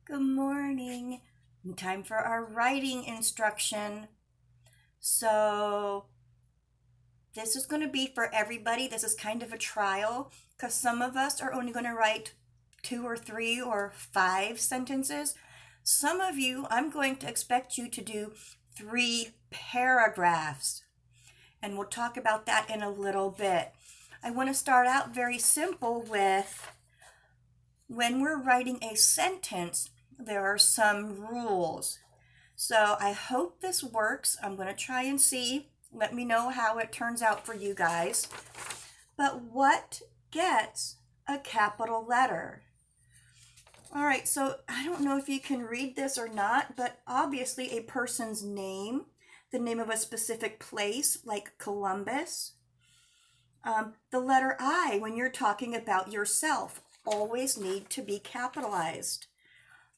Good morning. Time for our writing instruction. So, this is going to be for everybody. This is kind of a trial because some of us are only going to write 2 or 3 or 5 sentences. Some of you, I'm going to expect you to do 3 paragraphs. And we'll talk about that in a little bit. I want to start out very simple with when we're writing a sentence, there are some rules. So I hope this works. I'm going to try and see. Let me know how it turns out for you guys. But what gets a capital letter? All right, so I don't know if you can read this or not, but obviously a person's name, the name of a specific place like Columbus. The letter I, when you're talking about yourself, always need to be capitalized.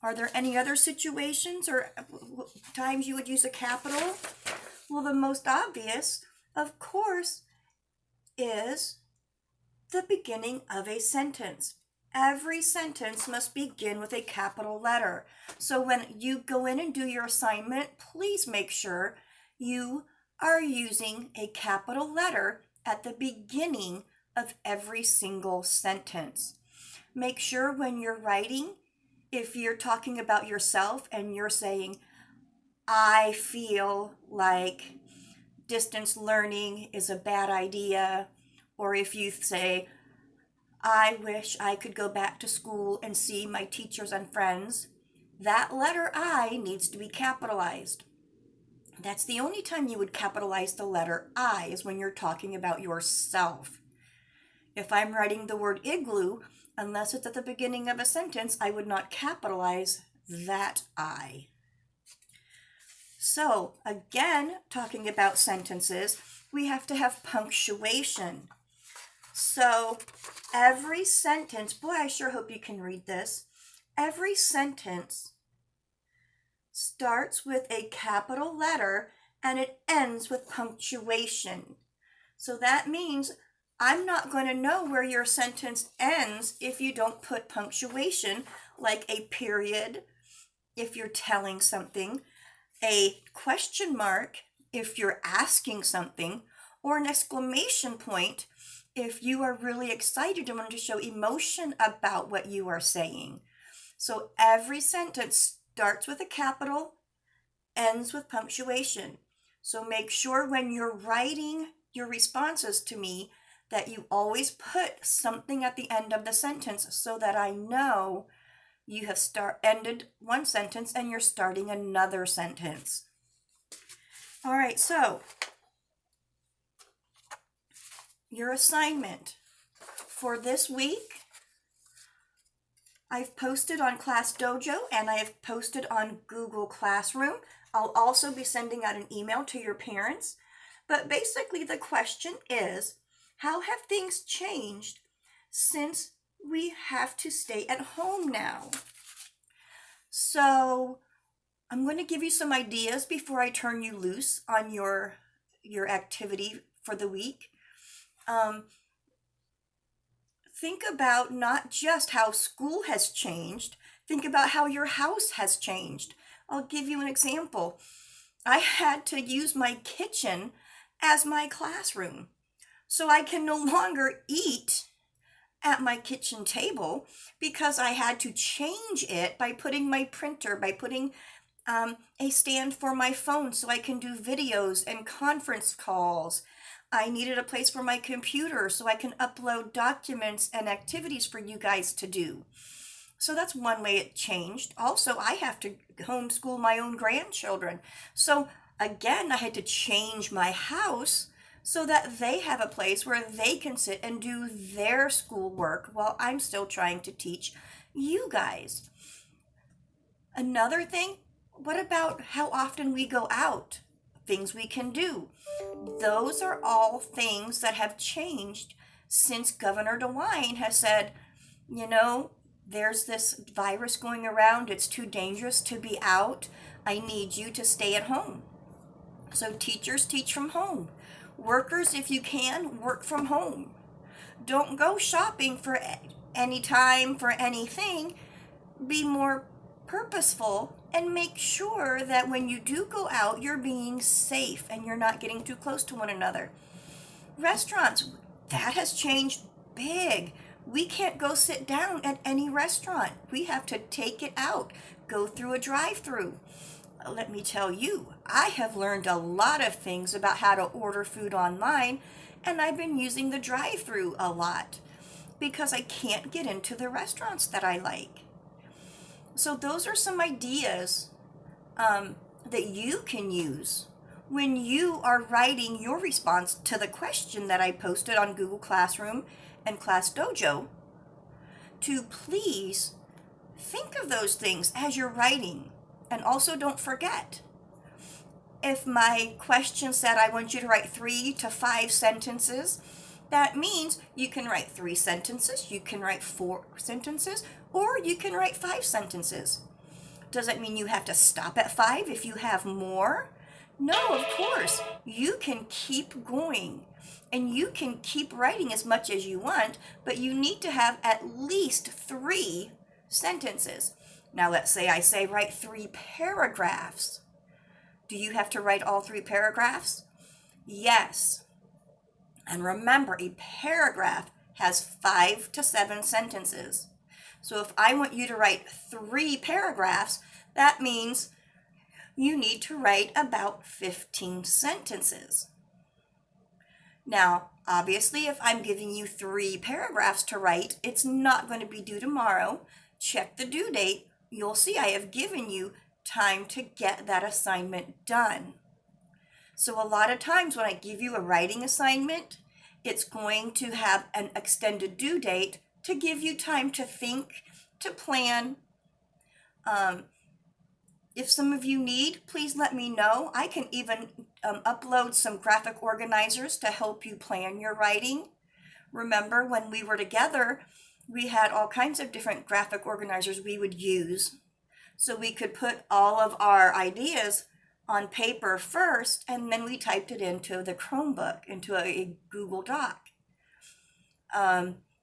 Are there any other situations or times you would use a capital? Well, the most obvious, of course, is the beginning of a sentence. Every sentence must begin with a capital letter. So when you go in and do your assignment, please make sure you are using a capital letter at the beginning of every single sentence. Make sure when you're writing, if you're talking about yourself and you're saying, I feel like distance learning is a bad idea, or if you say, I wish I could go back to school and see my teachers and friends, that letter I needs to be capitalized. That's the only time you would capitalize the letter I is when you're talking about yourself. If I'm writing the word igloo, unless it's at the beginning of a sentence, I would not capitalize that I. So, again, talking about sentences, we have to have punctuation. So, every sentence, boy, I sure hope you can read this. Every sentence starts with a capital letter and it ends with punctuation. So that means I'm not going to know where your sentence ends if you don't put punctuation, like a period if you're telling something, a question mark if you're asking something, or an exclamation point if you are really excited and want to show emotion about what you are saying. So every sentence starts with a capital, ends with punctuation. So make sure when you're writing your responses to me that you always put something at the end of the sentence so that I know you have ended one sentence and you're starting another sentence. All right, so your assignment for this week, I've posted on Class Dojo and I have posted on Google Classroom. I'll also be sending out an email to your parents. But basically the question is, how have things changed since we have to stay at home now? So I'm going to give you some ideas before I turn you loose on your activity for the week. Think about not just how school has changed, think about how your house has changed. I'll give you an example. I had to use my kitchen as my classroom. So I can no longer eat at my kitchen table because I had to change it by putting my printer, by putting a stand for my phone so I can do videos and conference calls. I needed a place for my computer so I can upload documents and activities for you guys to do. So that's one way it changed. Also, I have to homeschool my own grandchildren. So again, I had to change my house so that they have a place where they can sit and do their schoolwork while I'm still trying to teach you guys. Another thing, what about how often we go out? Things we can do. Those are all things that have changed since Governor DeWine has said, there's this virus going around. It's too dangerous to be out. I need you to stay at home. So teachers teach from home. Workers, if you can, work from home. Don't go shopping for any time for anything. Be more purposeful, and make sure that when you do go out, you're being safe and you're not getting too close to one another. Restaurants, that has changed big. We can't go sit down at any restaurant. We have to take it out, go through a drive-through. Let me tell you, I have learned a lot of things about how to order food online, and I've been using the drive-through a lot because I can't get into the restaurants that I like. So those are some ideas that you can use when you are writing your response to the question that I posted on Google Classroom and Class Dojo, to please think of those things as you're writing. And also don't forget, if my question said I want you to write 3 to 5 sentences, that means you can write 3 sentences, you can write 4 sentences, or you can write 5 sentences. Does that mean you have to stop at 5 if you have more? No, of course. You can keep going and you can keep writing as much as you want, but you need to have at least 3 sentences. Now let's say I say write 3 paragraphs. Do you have to write all 3 paragraphs? Yes. And remember, a paragraph has 5 to 7 sentences. So if I want you to write 3 paragraphs, that means you need to write about 15 sentences. Now, obviously, if I'm giving you 3 paragraphs to write, it's not going to be due tomorrow. Check the due date. You'll see I have given you time to get that assignment done. So a lot of times when I give you a writing assignment, it's going to have an extended due date to give you time to think, to plan. If some of you need, please let me know. I can even upload some graphic organizers to help you plan your writing. Remember, when we were together, we had all kinds of different graphic organizers we would use. So we could put all of our ideas on paper first, and then we typed it into the Chromebook, into a Google Doc.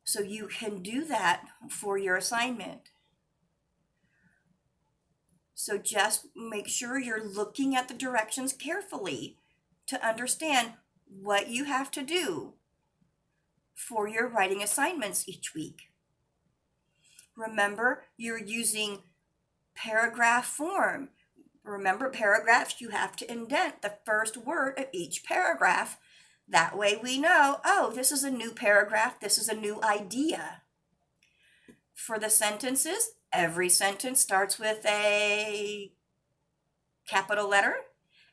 So you can do that for your assignment. So just make sure you're looking at the directions carefully to understand what you have to do for your writing assignments each week. Remember, you're using paragraph form. Remember, paragraphs, you have to indent the first word of each paragraph. That way we know, oh, this is a new paragraph, this is a new idea. For the sentences, every sentence starts with a capital letter,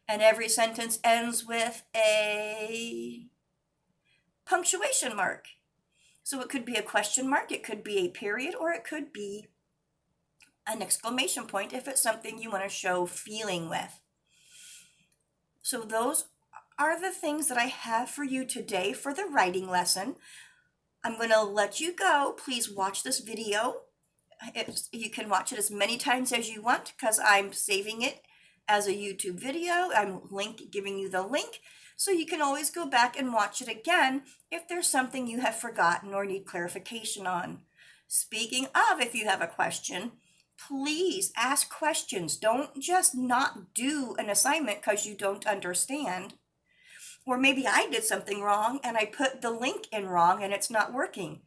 and every sentence ends with a punctuation mark. So it could be a question mark, it could be a period, or it could be an exclamation point if it's something you want to show feeling with. So those are the things that I have for you today for the writing lesson. I'm going to let you go. Please watch this video. You can watch it as many times as you want because I'm saving it as a YouTube video. I'm giving you the link, so you can always go back and watch it again if there's something you have forgotten or need clarification on. Speaking of, if you have a question, please ask questions. Don't just not do an assignment because you don't understand. Or maybe I did something wrong and I put the link in wrong and it's not working.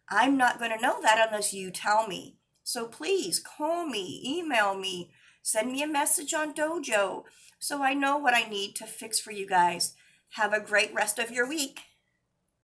I'm not going to know that unless you tell me. So please call me, email me, send me a message on Dojo so I know what I need to fix for you guys. Have a great rest of your week.